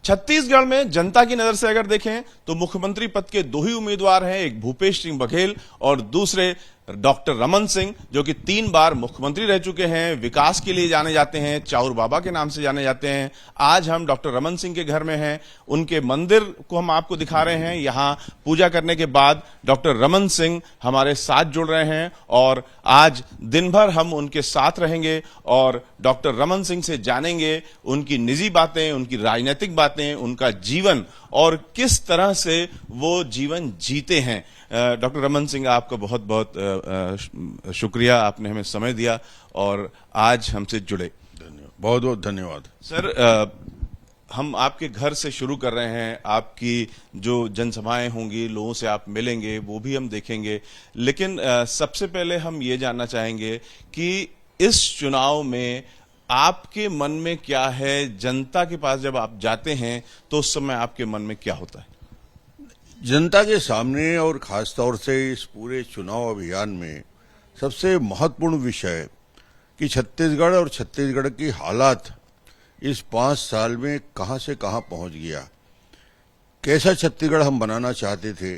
छत्तीसगढ़ में जनता की नजर से अगर देखें तो मुख्यमंत्री पद के दो ही उम्मीदवार हैं, एक भूपेश सिंह बघेल और दूसरे डॉक्टर रमन सिंह, जो कि 3 बार मुख्यमंत्री रह चुके हैं, विकास के लिए जाने जाते हैं, चाउर बाबा के नाम से जाने जाते हैं। आज हम डॉक्टर रमन सिंह के घर में हैं, उनके मंदिर को हम आपको दिखा रहे हैं। यहां पूजा करने के बाद डॉक्टर रमन सिंह हमारे साथ जुड़ रहे हैं और आज दिन भर हम उनके साथ रहेंगे और डॉक्टर रमन सिंह से जानेंगे उनकी निजी बातें, उनकी राजनीतिक बातें, उनका जीवन और किस तरह से वो जीवन जीते हैं। डॉक्टर रमन सिंह, आपका बहुत बहुत शुक्रिया, आपने हमें समय दिया और आज हमसे जुड़े। धन्यवाद, बहुत बहुत धन्यवाद सर। हम आपके घर से शुरू कर रहे हैं, आपकी जो जनसभाएं होंगी, लोगों से आप मिलेंगे, वो भी हम देखेंगे, लेकिन सबसे पहले हम ये जानना चाहेंगे कि इस चुनाव में आपके मन में क्या है, जनता के पास जब आप जाते हैं तो उस समय आपके मन में क्या होता है? जनता के सामने और खास तौर से इस पूरे चुनाव अभियान में सबसे महत्वपूर्ण विषय कि छत्तीसगढ़ और छत्तीसगढ़ की हालात इस 5 साल में कहां से कहां पहुंच गया, कैसा छत्तीसगढ़ हम बनाना चाहते थे,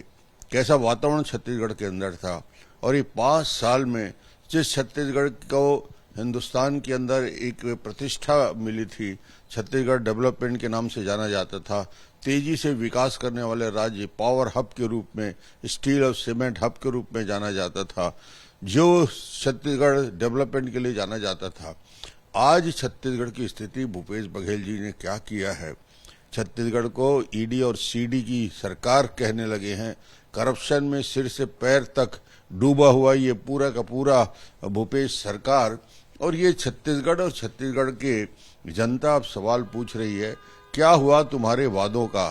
कैसा वातावरण छत्तीसगढ़ के अंदर था और ये 5 साल में जिस छत्तीसगढ़ को हिंदुस्तान के अंदर एक प्रतिष्ठा मिली थी, छत्तीसगढ़ डेवलपमेंट के नाम से जाना जाता था, तेजी से विकास करने वाले राज्य, पावर हब के रूप में, स्टील और सीमेंट हब के रूप में जाना जाता था, जो छत्तीसगढ़ डेवलपमेंट के लिए जाना जाता था। आज छत्तीसगढ़ की स्थिति भूपेश बघेल जी ने क्या किया है, छत्तीसगढ़ को ईडी और सीडी की सरकार कहने लगे हैं, करप्शन में सिर से पैर तक डूबा हुआ ये पूरा का पूरा भूपेश सरकार। और ये छत्तीसगढ़ और छत्तीसगढ़ के जनता अब सवाल पूछ रही है, क्या हुआ तुम्हारे वादों का,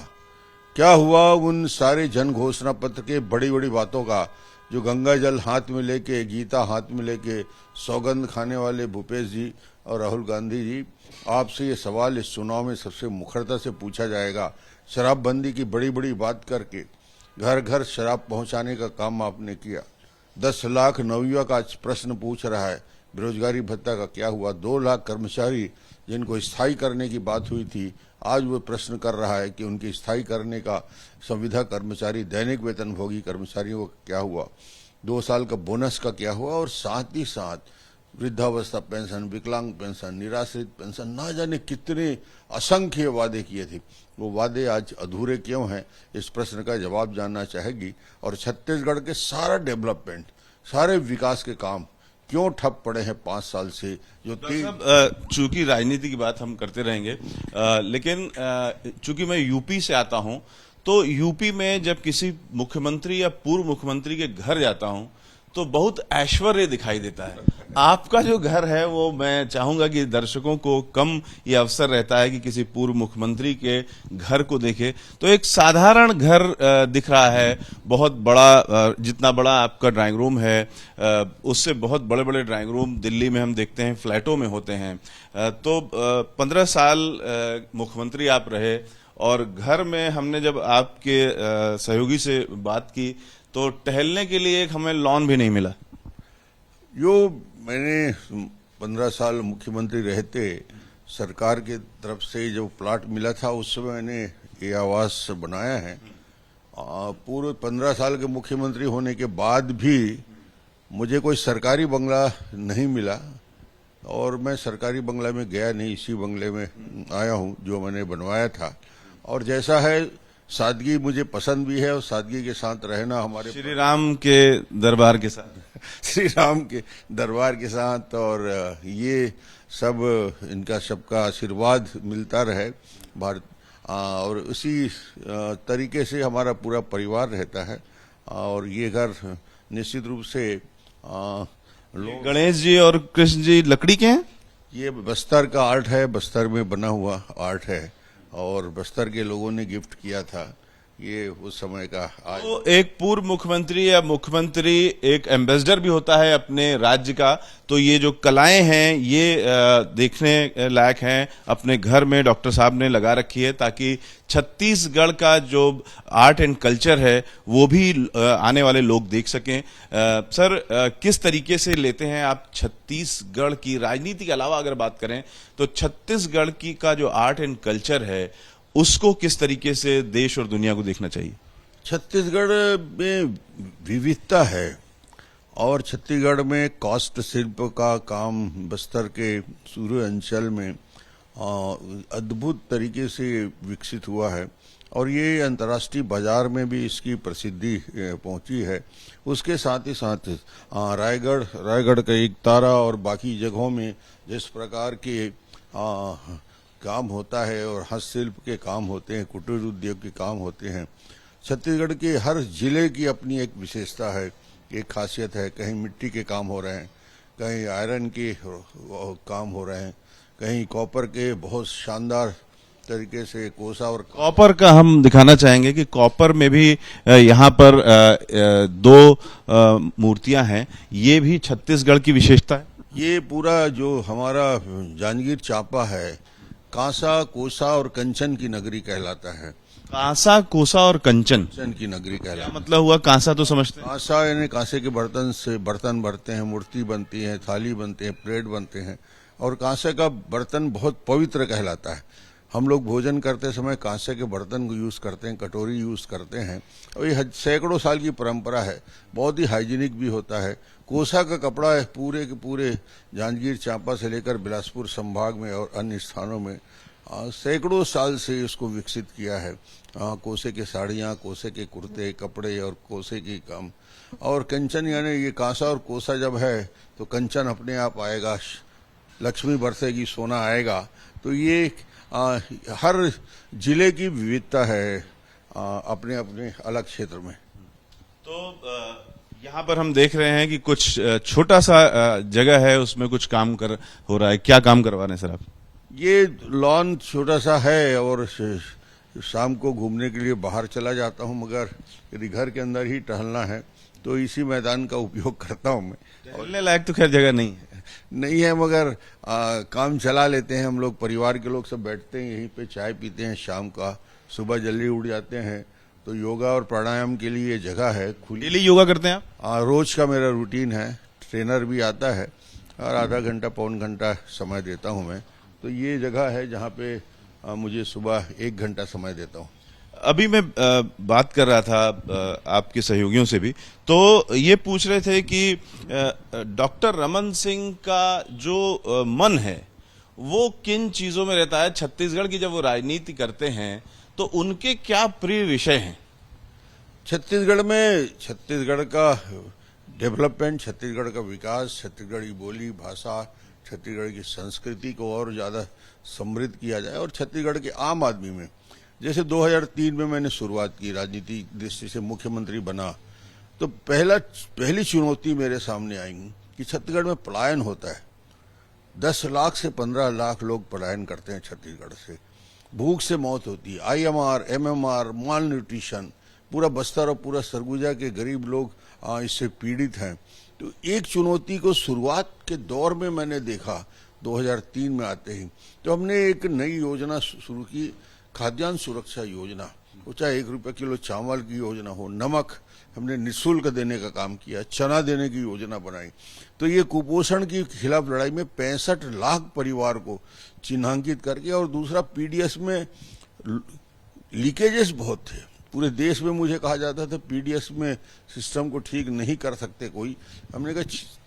क्या हुआ उन सारे जन घोषणा पत्र के बड़ी बड़ी बातों का, जो गंगा जल हाथ में लेके, गीता हाथ में लेके सौगंध खाने वाले भूपेश जी और राहुल गांधी जी। आपसे ये सवाल इस चुनाव में सबसे मुखरता से पूछा जाएगा। शराबबंदी की बड़ी बड़ी बात करके घर घर शराब पहुंचाने का काम आपने किया। 10 लाख नवयुवक आज प्रश्न पूछ रहा है बेरोजगारी भत्ता का क्या हुआ। 2 लाख कर्मचारी जिनको स्थायी करने की बात हुई थी, आज वो प्रश्न कर रहा है कि उनकी स्थायी करने का संविदा कर्मचारी, दैनिक वेतनभोगी कर्मचारियों का क्या हुआ, 2 साल का बोनस का क्या हुआ और साथ ही साथ वृद्धावस्था पेंशन, विकलांग पेंशन, निराश्रित पेंशन, ना जाने कितने असंख्य वादे किए थे। वो वादे आज अधूरे क्यों हैं, इस प्रश्न का जवाब जानना चाहेगी। और छत्तीसगढ़ के सारा डेवलपमेंट, सारे विकास के काम क्यों ठप पड़े हैं 5 साल से, जो चूंकि राजनीति की बात हम करते रहेंगे, लेकिन चूंकि मैं यूपी से आता हूं, तो यूपी में जब किसी मुख्यमंत्री या पूर्व मुख्यमंत्री के घर जाता हूं तो बहुत ऐश्वर्य दिखाई देता है। आपका जो घर है वो मैं चाहूंगा कि दर्शकों को कम ये अवसर रहता है कि किसी पूर्व मुख्यमंत्री के घर को देखे, तो एक साधारण घर दिख रहा है। बहुत बड़ा, जितना बड़ा आपका ड्राइंग रूम है उससे बहुत बड़े बड़े ड्राइंग रूम दिल्ली में हम देखते हैं, फ्लैटों में होते हैं। तो 15 साल मुख्यमंत्री आप रहे और घर में हमने जब आपके सहयोगी से बात की तो टहलने के लिए एक हमें लॉन भी नहीं मिला। जो मैंने 15 साल मुख्यमंत्री रहते सरकार के तरफ से जो प्लाट मिला था उस समय मैंने ये आवास बनाया है। पूरे 15 साल के मुख्यमंत्री होने के बाद भी मुझे कोई सरकारी बंगला नहीं मिला और मैं सरकारी बंगला में गया नहीं, इसी बंगले में आया हूँ जो मैंने बनवाया था। और जैसा है, सादगी मुझे पसंद भी है और सादगी के साथ रहना हमारे श्री राम के दरबार के साथ श्री राम के दरबार के साथ, और ये सब इनका सबका आशीर्वाद मिलता रहे भारत। और उसी तरीके से हमारा पूरा परिवार रहता है। और ये घर निश्चित रूप से गणेश जी और कृष्ण जी लकड़ी के हैं। ये बस्तर का आर्ट है, बस्तर में बना हुआ आर्ट है और बस्तर के लोगों ने गिफ्ट किया था। ये उस समय का आज तो एक पूर्व मुख्यमंत्री या मुख्यमंत्री एक एम्बेसडर भी होता है अपने राज्य का, तो ये जो कलाएं हैं ये देखने लायक हैं। अपने घर में डॉक्टर साहब ने लगा रखी है ताकि छत्तीसगढ़ का जो आर्ट एंड कल्चर है वो भी आने वाले लोग देख सकें। सर, किस तरीके से लेते हैं आप छत्तीसगढ़ की राजनीति के अलावा अगर बात करें तो छत्तीसगढ़ की का जो आर्ट एंड कल्चर है उसको किस तरीके से देश और दुनिया को देखना चाहिए? छत्तीसगढ़ में विविधता है और छत्तीसगढ़ में काष्ठ शिल्प का काम बस्तर के सूर्य अंचल में अद्भुत तरीके से विकसित हुआ है और ये अंतर्राष्ट्रीय बाजार में भी इसकी प्रसिद्धि पहुंची है। उसके साथ ही साथ रायगढ़ का एक तारा और बाकी जगहों में जिस प्रकार के काम होता है और हस्तशिल्प के काम होते हैं, कुटीर उद्योग के काम होते हैं, छत्तीसगढ़ के हर जिले की अपनी एक विशेषता है, एक खासियत है। कहीं मिट्टी के काम हो रहे हैं, कहीं आयरन के काम हो रहे हैं, कहीं कॉपर के बहुत शानदार तरीके से कोसा और कॉपर का हम दिखाना चाहेंगे कि कॉपर में भी यहाँ पर दो मूर्तियां हैं। ये भी छत्तीसगढ़ की विशेषता है। ये पूरा जो हमारा जांजगीर चांपा है, कांसा, कोसा और कंचन की नगरी कहलाता है। कांसा, कोसा और कंचन की नगरी कहलाता है। मतलब हुआ कांसा तो समझते हैं। कांसा यानी कांसे के बर्तन से बर्तन बनते हैं, मूर्ति बनती है, थाली बनते हैं, प्लेट बनते हैं और कांसे का बर्तन बहुत पवित्र कहलाता है। हम लोग भोजन करते समय कांसे के बर्तन को यूज करते हैं, कटोरी यूज करते हैं और ये सैकड़ों साल की परंपरा है। बहुत ही हाइजीनिक भी होता है। कोसा का कपड़ा है पूरे के पूरे जांजगीर चांपा से लेकर बिलासपुर संभाग में और अन्य स्थानों में सैकड़ों साल से इसको विकसित किया है। कोसे के साड़ियाँ, कोसे के कुर्ते, कपड़े और कोसे की काम। और कंचन यानी ये कांसा और कोसा जब है तो कंचन अपने आप आएगा, लक्ष्मी बरसेगी, सोना आएगा। तो ये हर जिले की विविधता है अपने अपने अलग क्षेत्र में। तो यहाँ पर हम देख रहे हैं कि कुछ छोटा सा जगह है, उसमें कुछ काम हो रहा है। क्या काम करवा रहे हैं सर आप? ये लॉन छोटा सा है और शाम को घूमने के लिए बाहर चला जाता हूँ, मगर यदि घर के अंदर ही टहलना है तो इसी मैदान का उपयोग करता हूँ मैं। टहलने लायक तो खैर जगह नहीं है, मगर काम चला लेते हैं। हम लोग परिवार के लोग सब बैठते हैं यहीं पे, चाय पीते हैं शाम का, सुबह जल्दी उठ जाते हैं। तो योगा और प्राणायाम के लिए जगह है खुली। डेली योगा करते हैं आप? रोज का मेरा रूटीन है। ट्रेनर भी आता है और आधा घंटा पौन घंटा समय देता हूँ मैं। तो ये जगह है जहाँ पे मुझे सुबह 1 घंटा समय देता हूँ। अभी मैं बात कर रहा था आपके सहयोगियों से भी, तो ये पूछ रहे थे कि डॉक्टर रमन सिंह का जो मन है वो किन चीजों में रहता है? छत्तीसगढ़ की जब वो राजनीति करते हैं तो उनके क्या प्रिय विषय हैं? छत्तीसगढ़ में छत्तीसगढ़ का डेवलपमेंट, छत्तीसगढ़ का विकास, छत्तीसगढ़ की बोली भाषा, छत्तीसगढ़ की संस्कृति को और ज्यादा समृद्ध किया जाए। और छत्तीसगढ़ के आम आदमी में, जैसे 2003 में मैंने शुरुआत की, राजनीतिक दृष्टि से मुख्यमंत्री बना, तो पहली चुनौती मेरे सामने आई कि छत्तीसगढ़ में पलायन होता है। 10 लाख से 15 लाख लोग पलायन करते हैं छत्तीसगढ़ से। भूख से मौत होती है, IMR, MMR, माल न्यूट्रिशन, पूरा बस्तर और पूरा सरगुजा के गरीब लोग इससे पीड़ित हैं। तो एक चुनौती को शुरुआत के दौर में मैंने देखा 2003 में आते ही, तो हमने एक नई योजना शुरू की, खाद्यान्न सुरक्षा योजना। वो चाहे 1 रुपये किलो चावल की योजना हो, नमक हमने निःशुल्क देने का काम किया, चना देने की योजना बनाई। तो ये कुपोषण के खिलाफ लड़ाई में 65 लाख परिवार को चिन्हांकित करके, और दूसरा PDS में लीकेजेस बहुत थे पूरे देश में। मुझे कहा जाता था PDS में सिस्टम को ठीक नहीं कर सकते कोई। हमने कहा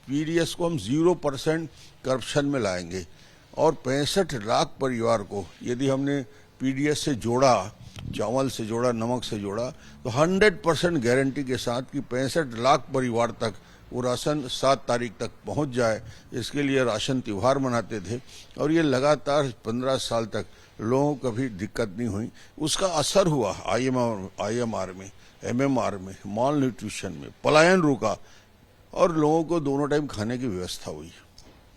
PDS को हम 0% करप्शन में लाएंगे और 65 लाख परिवार को यदि हमने PDS से जोड़ा, चावल से जोड़ा, नमक से जोड़ा, तो 100% गारंटी के साथ कि 65 लाख परिवार तक वो राशन 7 तारीख तक पहुंच जाए। इसके लिए राशन त्योहार मनाते थे और ये लगातार 15 साल तक लोगों को कभी दिक्कत नहीं हुई। उसका असर हुआ IMR में, MMR में, माल न्यूट्रिशन में, पलायन रुका और लोगों को दोनों टाइम खाने की व्यवस्था हुई।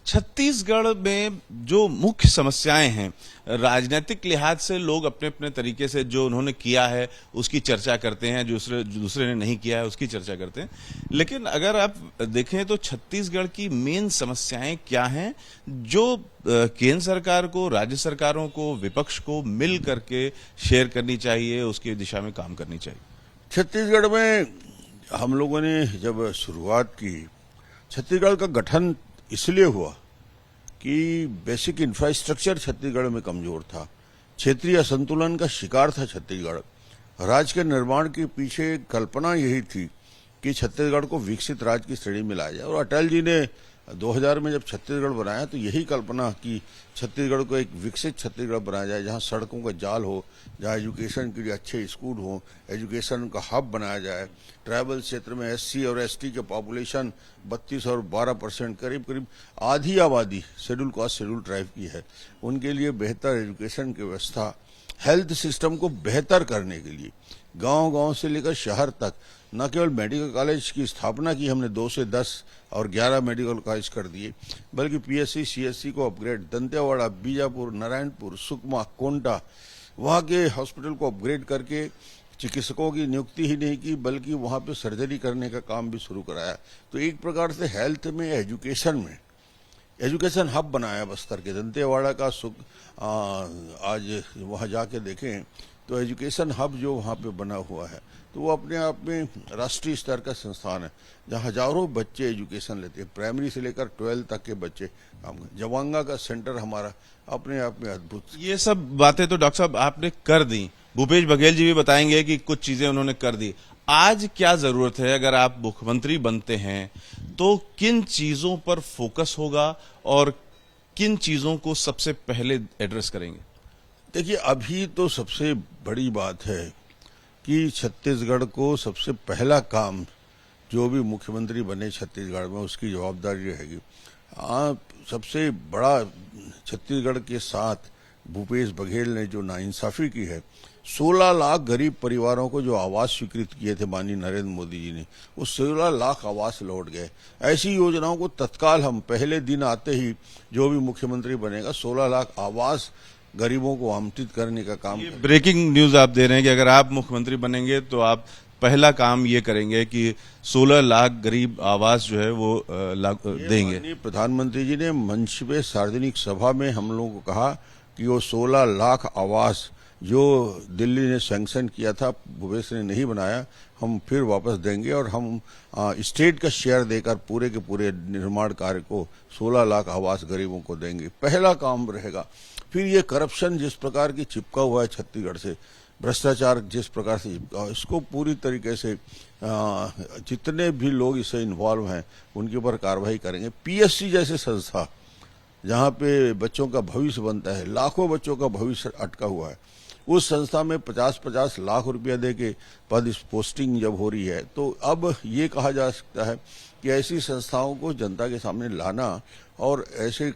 छत्तीसगढ़ में जो मुख्य समस्याएं हैं, राजनीतिक लिहाज से लोग अपने अपने तरीके से जो उन्होंने किया है उसकी चर्चा करते हैं, दूसरे ने नहीं किया है उसकी चर्चा करते हैं। लेकिन अगर आप देखें तो छत्तीसगढ़ की मेन समस्याएं क्या हैं जो केंद्र सरकार को, राज्य सरकारों को, विपक्ष को मिल करके शेयर करनी चाहिए, उसकी दिशा में काम करनी चाहिए? छत्तीसगढ़ में हम लोगों ने जब शुरुआत की, छत्तीसगढ़ का गठन इसलिए हुआ कि बेसिक इंफ्रास्ट्रक्चर छत्तीसगढ़ में कमजोर था। क्षेत्रीय असंतुलन का शिकार था छत्तीसगढ़। राज्य के निर्माण के पीछे कल्पना यही थी कि छत्तीसगढ़ को विकसित राज्य की श्रेणी में लाया जाए, और अटल जी ने 2000 में जब छत्तीसगढ़ बनाया तो यही कल्पना कि छत्तीसगढ़ को एक विकसित छत्तीसगढ़ बनाया जाए, जहां सड़कों का जाल हो, जहां एजुकेशन के लिए अच्छे स्कूल हो, एजुकेशन का हब बनाया जाए। ट्राइबल क्षेत्र में एससी और एसटी के पॉपुलेशन 32 और 12%, करीब करीब आधी आबादी शेड्यूल कास्ट शेड्यूल ट्राइब की है। उनके लिए बेहतर एजुकेशन की व्यवस्था, हेल्थ सिस्टम को बेहतर करने के लिए गांव-गांव से लेकर शहर तक न केवल मेडिकल कॉलेज की स्थापना की हमने, 2 से 10 और 11 मेडिकल कॉलेज कर दिए, बल्कि पीएससी सीएससी को अपग्रेड, दंतेवाड़ा, बीजापुर, नारायणपुर, सुकमा, कोंटा, वहां के हॉस्पिटल को अपग्रेड करके चिकित्सकों की नियुक्ति ही नहीं की, बल्कि वहां पे सर्जरी करने का काम भी शुरू कराया। तो एक प्रकार से हेल्थ में, एजुकेशन में एजुकेशन हब बनाया बस्तर के। दंतेवाड़ा का आज वहां जाके देखें तो एजुकेशन हब जो वहां पे बना हुआ है, तो वो अपने आप में राष्ट्रीय स्तर का संस्थान है, जहां हजारों बच्चे एजुकेशन लेते हैं, प्राइमरी से लेकर 12 तक के बच्चे काम करते। जवांगा का सेंटर हमारा अपने आप में अद्भुत। ये सब बातें तो डॉक्टर साहब आपने कर दी, भूपेश बघेल जी भी बताएंगे कि कुछ चीजें उन्होंने कर दी। आज क्या जरूरत है, अगर आप मुख्यमंत्री बनते हैं तो किन चीजों पर फोकस होगा और किन चीजों को सबसे पहले एड्रेस करेंगे? देखिए, अभी तो सबसे बड़ी बात है कि छत्तीसगढ़ को सबसे पहला काम, जो भी मुख्यमंत्री बने छत्तीसगढ़ में, उसकी जवाबदारी रहेगी। सबसे बड़ा छत्तीसगढ़ के साथ भूपेश बघेल ने जो नाइंसाफी की है, 16 लाख गरीब परिवारों को जो आवास स्वीकृत किए थे माननीय नरेंद्र मोदी जी ने, वो 16 लाख आवास लौट गए। ऐसी योजनाओं को तत्काल हम पहले दिन आते ही जो भी मुख्यमंत्री बनेगा 16 लाख आवास गरीबों को आवंटित करने का काम। ब्रेकिंग न्यूज आप दे रहे हैं कि अगर आप मुख्यमंत्री बनेंगे तो आप पहला काम ये करेंगे कि 16 लाख गरीब आवास जो है वो देंगे। प्रधानमंत्री जी ने मंच पे सार्वजनिक सभा में हम लोगों को कहा कि वो 16 लाख आवास जो दिल्ली ने सैंक्शन किया था, भूपेश ने नहीं बनाया, हम फिर वापस देंगे और हम स्टेट का शेयर देकर पूरे के पूरे निर्माण कार्य को 16 लाख आवास गरीबों को देंगे। पहला काम रहेगा। फिर ये करप्शन जिस प्रकार की चिपका हुआ है छत्तीसगढ़ से, भ्रष्टाचार जिस प्रकार से चिपका, इसको पूरी तरीके से जितने भी लोग इससे इन्वॉल्व हैं उनके ऊपर कार्रवाई करेंगे। पीएससी जैसे संस्था जहाँ पे बच्चों का भविष्य बनता है, लाखों बच्चों का भविष्य अटका हुआ है, उस संस्था में 50-50 लाख रुपया दे के पद पोस्टिंग जब हो रही है, तो अब ये कहा जा सकता है कि ऐसी संस्थाओं को जनता के सामने लाना और ऐसे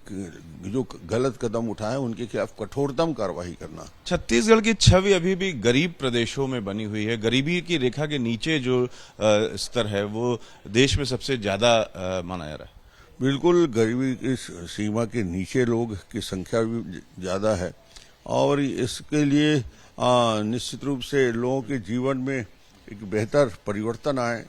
जो गलत कदम उठाए उनके खिलाफ कठोरतम कार्रवाई करना। छत्तीसगढ़ की छवि अभी भी गरीब प्रदेशों में बनी हुई है। गरीबी की रेखा के नीचे जो स्तर है वो देश में सबसे ज्यादा माना जा रहा है। बिल्कुल, गरीबी की सीमा के नीचे लोग की संख्या भी ज्यादा है और इसके लिए निश्चित रूप से लोगों के जीवन में एक बेहतर परिवर्तन आए,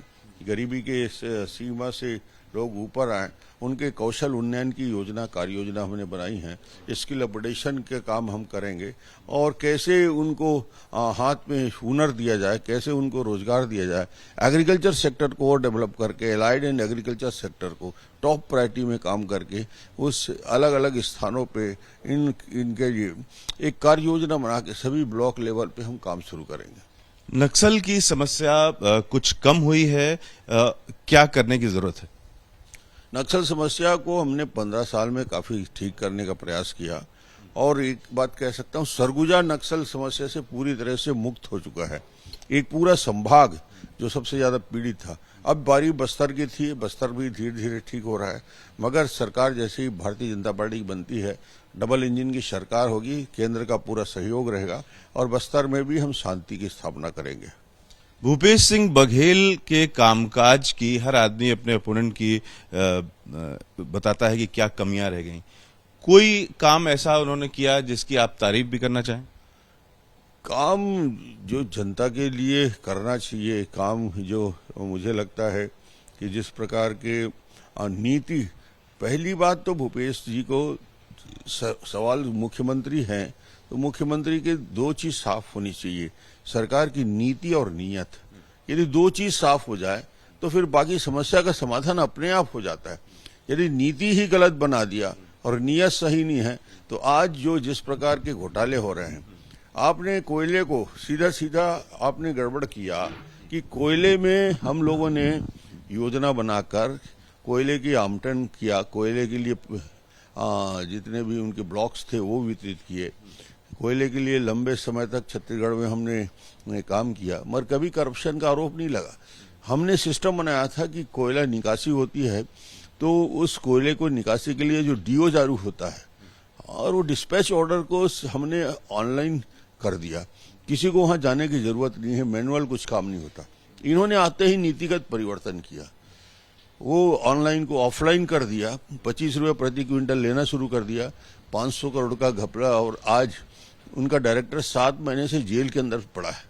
गरीबी के इस सीमा से लोग ऊपर आए। उनके कौशल उन्नयन की योजना, कार्य योजना हमने बनाई है। स्किल अपडेशन के काम हम करेंगे और कैसे उनको हाथ में हुनर दिया जाए, कैसे उनको रोजगार दिया जाए। एग्रीकल्चर सेक्टर को और डेवलप करके, एलाइड एंड एग्रीकल्चर सेक्टर को टॉप प्रायोरिटी में काम करके उस अलग अलग स्थानों पे इनके लिए एक कार्य योजना बना के सभी ब्लॉक लेवल पे हम काम शुरू करेंगे। नक्सल की समस्या कुछ कम हुई है, क्या करने की जरूरत है? नक्सल समस्या को हमने 15 साल में काफी ठीक करने का प्रयास किया और एक बात कह सकता हूँ, सरगुजा नक्सल समस्या से पूरी तरह से मुक्त हो चुका है। एक पूरा संभाग जो सबसे ज्यादा पीड़ित था, अब बारी बस्तर की थी, बस्तर भी धीरे धीरे ठीक हो रहा है। मगर सरकार जैसे ही भारतीय जनता पार्टी बनती है, डबल इंजन की सरकार होगी, केंद्र का पूरा सहयोग रहेगा और बस्तर में भी हम शांति की स्थापना करेंगे। भूपेश सिंह बघेल के कामकाज की हर आदमी अपने ओपोनेंट की बताता है कि क्या कमियां रह गई। कोई काम ऐसा उन्होंने किया जिसकी आप तारीफ भी करना चाहें? काम जो जनता के लिए करना चाहिए, काम जो मुझे लगता है कि जिस प्रकार के नीति, पहली बात तो भूपेश जी को सवाल मुख्यमंत्री हैं तो मुख्यमंत्री के 2 चीज साफ होनी चाहिए, सरकार की नीति और नीयत। यदि 2 चीज साफ हो जाए तो फिर बाकी समस्या का समाधान अपने आप हो जाता है। यदि नीति ही गलत बना दिया और नीयत सही नहीं है तो आज जो जिस प्रकार के घोटाले हो रहे हैं, आपने कोयले को सीधा सीधा आपने गड़बड़ किया कि कोयले में हम लोगों ने योजना बनाकर कोयले की आवंटन किया, कोयले के लिए जितने भी उनके ब्लॉक्स थे वो वितरित किए, कोयले के लिए लंबे समय तक छत्तीसगढ़ में हमने काम किया, मगर कभी करप्शन का आरोप नहीं लगा। हमने सिस्टम बनाया था कि कोयला निकासी होती है तो उस कोयले को निकासी के लिए जो डीओ जारी होता है और वो डिस्पैच ऑर्डर को हमने ऑनलाइन कर दिया, किसी को वहां जाने की जरूरत नहीं है, मैनुअल कुछ काम नहीं होता। इन्होंने आते ही नीतिगत परिवर्तन किया, वो ऑनलाइन को ऑफलाइन कर दिया, 25 रुपये प्रति क्विंटल लेना शुरू कर दिया, 500 करोड़ का घपला, और आज उनका डायरेक्टर 7 महीने से जेल के अंदर पड़ा है,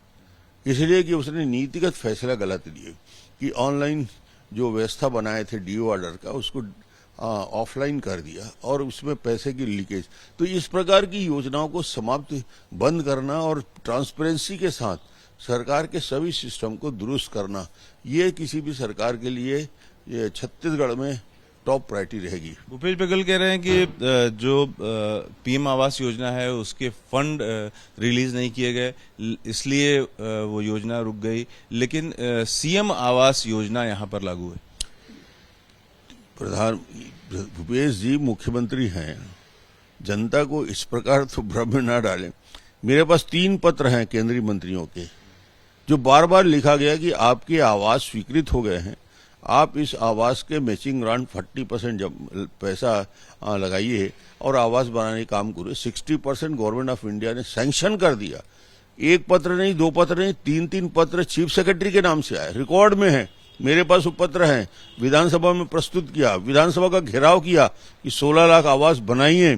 इसलिए कि उसने नीतिगत फैसला गलत लिए कि ऑनलाइन जो व्यवस्था बनाए थे डीओ ऑर्डर का उसको ऑफलाइन कर दिया और उसमें पैसे की लीकेज। तो इस प्रकार की योजनाओं को समाप्त बंद करना और ट्रांसपेरेंसी के साथ सरकार के सभी सिस्टम को दुरुस्त करना, ये किसी भी सरकार के लिए ये छत्तीसगढ़ में टॉप प्रायोरिटी रहेगी। भूपेश बघेल कह रहे हैं कि जो पीएम आवास योजना है उसके फंड रिलीज नहीं किए गए, इसलिए वो योजना रुक गई, लेकिन सीएम आवास योजना यहां पर लागू है। प्रधान भूपेश जी मुख्यमंत्री हैं, जनता को इस प्रकार तो भ्रम में न डालें। मेरे पास 3 पत्र हैं केंद्रीय मंत्रियों के, जो बार बार लिखा गया कि आपके आवास स्वीकृत हो गए हैं, आप इस आवास के मैचिंग ग्रांट 40% पैसा लगाइए और आवास बनाने का काम करिए। 60% गवर्नमेंट ऑफ इंडिया ने सैंक्शन कर दिया। एक पत्र नहीं, 2 पत्र नहीं, 3 पत्र चीफ सेक्रेटरी के नाम से आए, रिकॉर्ड में है, मेरे पास वो पत्र हैं, विधानसभा में प्रस्तुत किया, विधानसभा का घेराव किया कि 16 लाख आवास बनाइए।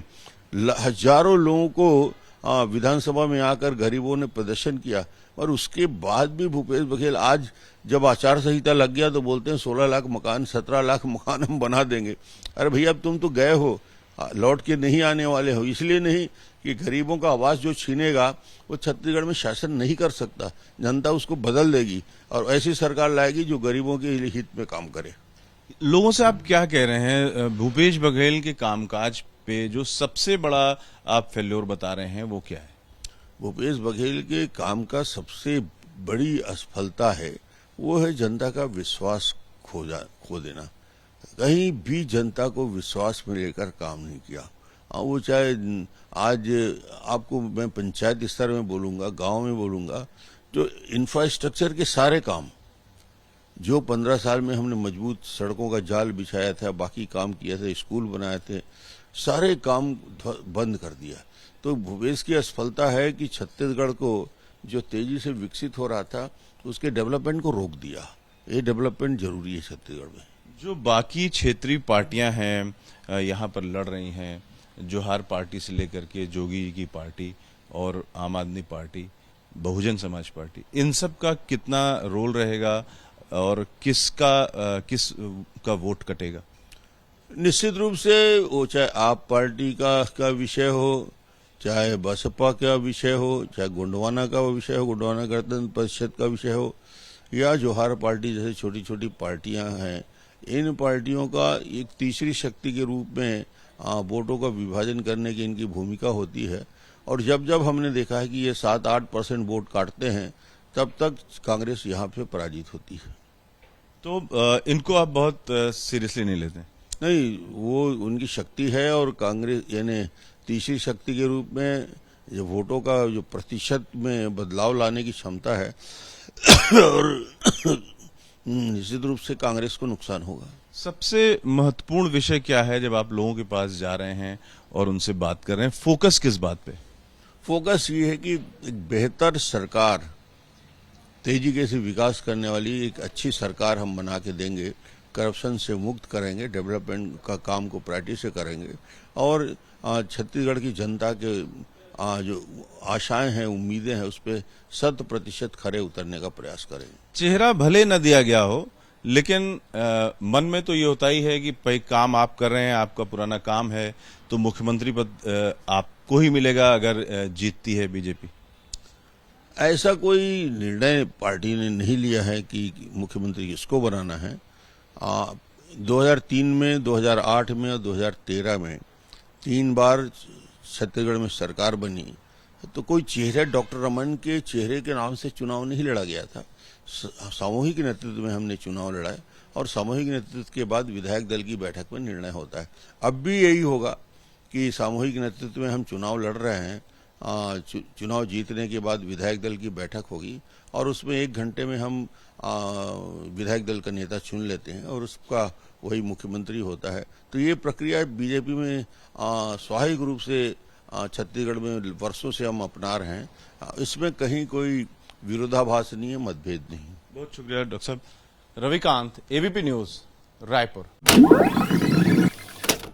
हजारों लोगों को विधानसभा में आकर गरीबों ने प्रदर्शन किया, और उसके बाद भी भूपेश बघेल आज जब आचार संहिता लग गया तो बोलते हैं 16 लाख मकान, 17 लाख मकान हम बना देंगे। अरे भैया, अब तुम तो गए हो, लौट के नहीं आने वाले हो। इसलिए नहीं कि गरीबों का आवास जो छीनेगा वो छत्तीसगढ़ में शासन नहीं कर सकता, जनता उसको बदल देगी और ऐसी सरकार लाएगी जो गरीबों के हित में काम करे। लोगों से आप क्या कह रहे हैं भूपेश बघेल के कामकाज पे जो सबसे बड़ा आप फेल्योर बता रहे हैं वो क्या है? भूपेश बघेल के काम का सबसे बड़ी असफलता है वो है जनता का विश्वास खो देना। कहीं भी जनता को विश्वास में लेकर काम नहीं किया। वो चाहे आज आपको मैं पंचायत स्तर में बोलूंगा, गांव में बोलूंगा, जो इंफ्रास्ट्रक्चर के सारे काम जो 15 साल में हमने मजबूत सड़कों का जाल बिछाया था, बाकी काम किया था, स्कूल बनाए थे, सारे काम बंद कर दिया। तो भूपेश की असफलता है कि छत्तीसगढ़ को जो तेजी से विकसित हो रहा था उसके डेवलपमेंट को रोक दिया। ये डेवलपमेंट जरूरी है छत्तीसगढ़ में। जो बाकी क्षेत्रीय पार्टियां हैं यहाँ पर लड़ रही हैं, जोहार पार्टी से लेकर के जोगी जी की पार्टी और आम आदमी पार्टी, बहुजन समाज पार्टी, इन सब का कितना रोल रहेगा और किस का वोट कटेगा? निश्चित रूप से वो चाहे आप पार्टी का विषय हो, चाहे बसपा का विषय हो, चाहे गोंडवाना का विषय हो, गोंडवाना गणतंत्र परिषद का विषय हो, या जोहार पार्टी जैसे छोटी छोटी पार्टियां हैं, इन पार्टियों का एक तीसरी शक्ति के रूप में वोटों का विभाजन करने की इनकी भूमिका होती है। और जब जब हमने देखा है कि ये 7-8% वोट काटते हैं, तब तक कांग्रेस यहाँ पे पराजित होती है। तो इनको आप बहुत सीरियसली नहीं लेते? नहीं, वो उनकी शक्ति है और कांग्रेस यानी तीसरी शक्ति के रूप में जो वोटों का जो प्रतिशत में बदलाव लाने की क्षमता है और निश्चित रूप से कांग्रेस को नुकसान होगा। सबसे महत्वपूर्ण विषय क्या है जब आप लोगों के पास जा रहे हैं और उनसे बात कर रहे हैं? फोकस किस बात पे? फोकस ये है कि एक बेहतर सरकार, तेजी के से विकास करने वाली एक अच्छी सरकार हम बना के देंगे, करप्शन से मुक्त करेंगे, डेवलपमेंट का काम को प्रायोरिटी से करेंगे और छत्तीसगढ़ की जनता के जो आशाएं हैं, उम्मीदें हैं, उस पर 100% खरे उतरने का प्रयास करेंगे। चेहरा भले न दिया गया हो, लेकिन मन में तो ये होता ही है कि भाई काम आप कर रहे हैं, आपका पुराना काम है, तो मुख्यमंत्री पद आपको ही मिलेगा अगर जीतती है बीजेपी। ऐसा कोई निर्णय पार्टी ने नहीं लिया है कि मुख्यमंत्री किसको बनाना है। 2003 में, 2008 में और 2013 में 3 बार छत्तीसगढ़ में सरकार बनी, तो कोई चेहरे डॉक्टर रमन के चेहरे के नाम से चुनाव नहीं लड़ा गया था। सामूहिक नेतृत्व में हमने चुनाव लड़ा है और सामूहिक नेतृत्व के बाद विधायक दल की बैठक में निर्णय होता है। अब भी यही होगा कि सामूहिक नेतृत्व में हम चुनाव लड़ रहे हैं। चुनाव जीतने के बाद विधायक दल की बैठक होगी और उसमें 1 घंटे में हम विधायक दल का नेता चुन लेते हैं और उसका वही मुख्यमंत्री होता है। तो ये प्रक्रिया बीजेपी में स्वाभाविक रूप से छत्तीसगढ़ में वर्षों से हम अपना रहे हैं। इसमें कहीं कोई विरोधाभास नहीं है, मतभेद नहीं। बहुत शुक्रिया डॉक्टर साहब। Ravikant, ABP news, Raipur.